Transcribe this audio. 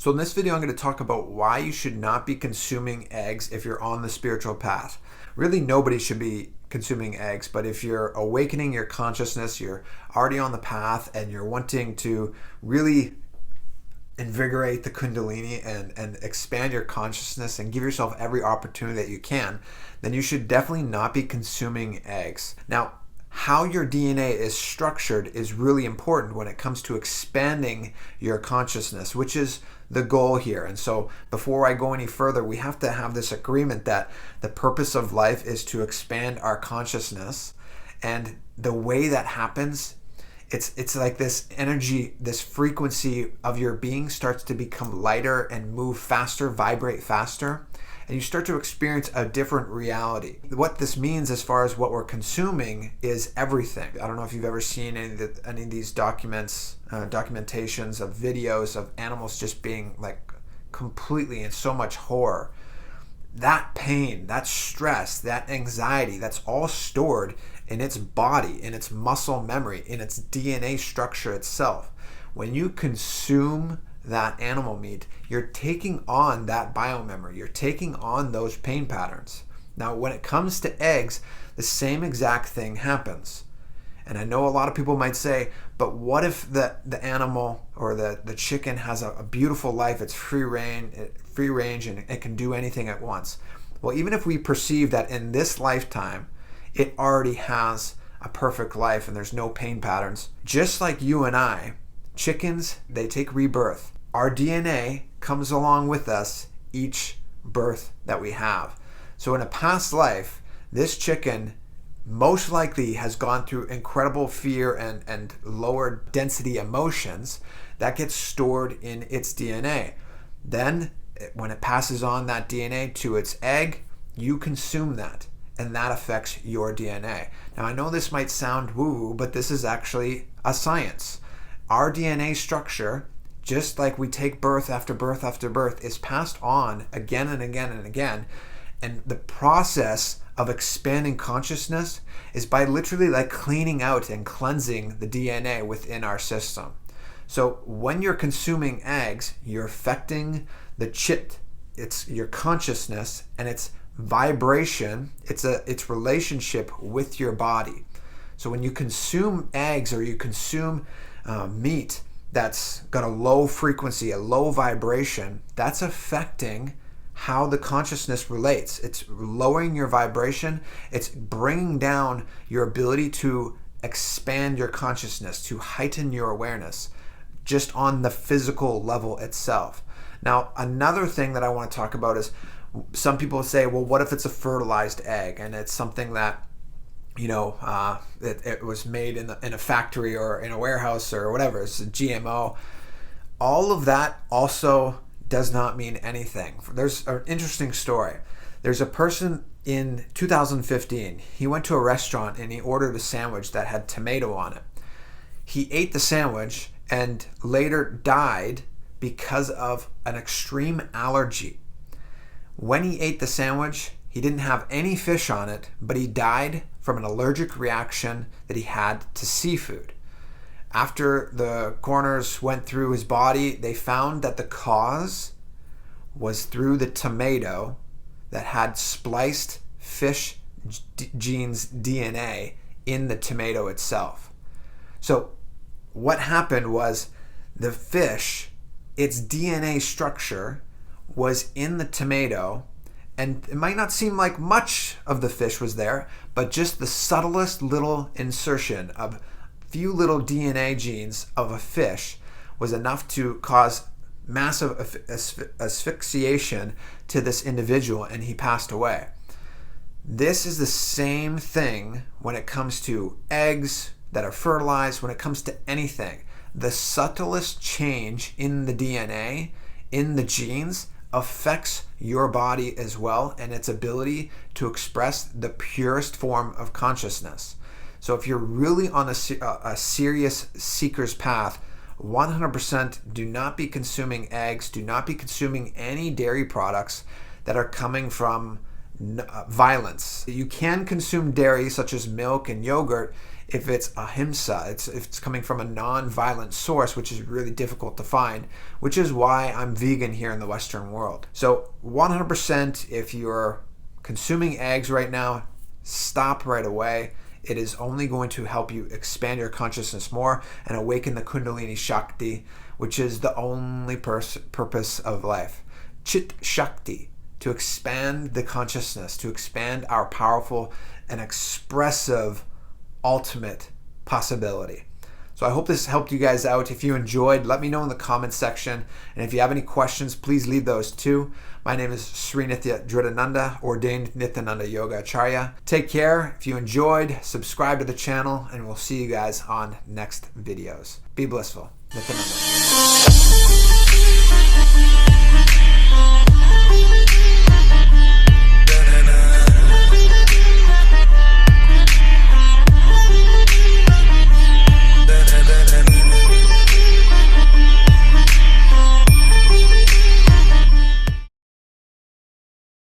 So in this video, I'm going to talk about why you should not be consuming eggs if you're on the spiritual path. Really, nobody should be consuming eggs, but if you're awakening your consciousness, you're already on the path, and you're wanting to really invigorate the Kundalini and expand your consciousness and give yourself every opportunity that you can, then you should definitely not be consuming eggs. Now, how your DNA is structured is really important when it comes to expanding your consciousness, which is the goal here. And so before I go any further, we have to have this agreement that the purpose of life is to expand our consciousness. And the way that happens, it's like this energy, this frequency of your being starts to become lighter and move faster, vibrate faster. And you start to experience a different reality. What this means as far as what we're consuming is everything. I don't know if you've ever seen any of these documentations of videos of animals just being like completely in so much horror. That pain, that stress, that anxiety, that's all stored in its body, in its muscle memory, in its DNA structure itself. When you consume that animal meat, you're taking on that biomemory. You're taking on those pain patterns. Now, when it comes to eggs, the same exact thing happens. And I know a lot of people might say, but what if the animal or the chicken has a beautiful life, it's free range, and it can do anything at once? Well, even if we perceive that in this lifetime, it already has a perfect life and there's no pain patterns, just like you and I, chickens, they take rebirth. Our DNA comes along with us each birth that we have. So in a past life, this chicken most likely has gone through incredible fear and lower density emotions that gets stored in its DNA. Then when it passes on that DNA to its egg, you consume that, and that affects your DNA. Now, I know this might sound woo-woo, but this is actually a science. Our DNA structure, just like we take birth after birth after birth, is passed on again and again and again. And the process of expanding consciousness is by literally like cleaning out and cleansing the DNA within our system. So when you're consuming eggs, you're affecting the chit, it's your consciousness and its vibration, its relationship with your body. So when you consume eggs or you consume meat that's got a low frequency, a low vibration, that's affecting how the consciousness relates. It's lowering your vibration. It's bringing down your ability to expand your consciousness, to heighten your awareness, just on the physical level itself. Now, another thing that I want to talk about is some people say, well, what if it's a fertilized egg and it's something that it was made in a factory or in a warehouse or whatever, it's a GMO. All of that also does not mean anything. There's an interesting story. There's a person in 2015, he went to a restaurant and he ordered a sandwich that had tomato on it. He ate the sandwich and later died because of an extreme allergy. When he ate the sandwich, he didn't have any fish on it, but he died from an allergic reaction that he had to seafood. After the coroners went through his body, they found that the cause was through the tomato that had spliced fish genes DNA in the tomato itself. So what happened was the fish, its DNA structure was in the tomato, and it might not seem like much of the fish was there, but just the subtlest little insertion of few little DNA genes of a fish was enough to cause massive asphyxiation to this individual, and he passed away. This is the same thing when it comes to eggs that are fertilized, when it comes to anything. The subtlest change in the DNA, in the genes, affects your body as well and its ability to express the purest form of consciousness. So if you're really on a serious seeker's path, 100% do not be consuming eggs, do not be consuming any dairy products that are coming from violence. You can consume dairy such as milk and yogurt if it's ahimsa, if it's coming from a non-violent source, which is really difficult to find, which is why I'm vegan here in the Western world. So 100%, if you're consuming eggs right now, stop right away. It is only going to help you expand your consciousness more and awaken the Kundalini shakti, which is the only purpose of life. Chit shakti, to expand the consciousness, to expand our powerful and expressive ultimate possibility. So I hope this helped you guys out. If you enjoyed, let me know in the comments section. And if you have any questions, please leave those too. My name is Sri Nithyananda, ordained Nithyananda Yoga Acharya. Take care. If you enjoyed, subscribe to the channel, and we'll see you guys on next videos. Be blissful. Nithyananda.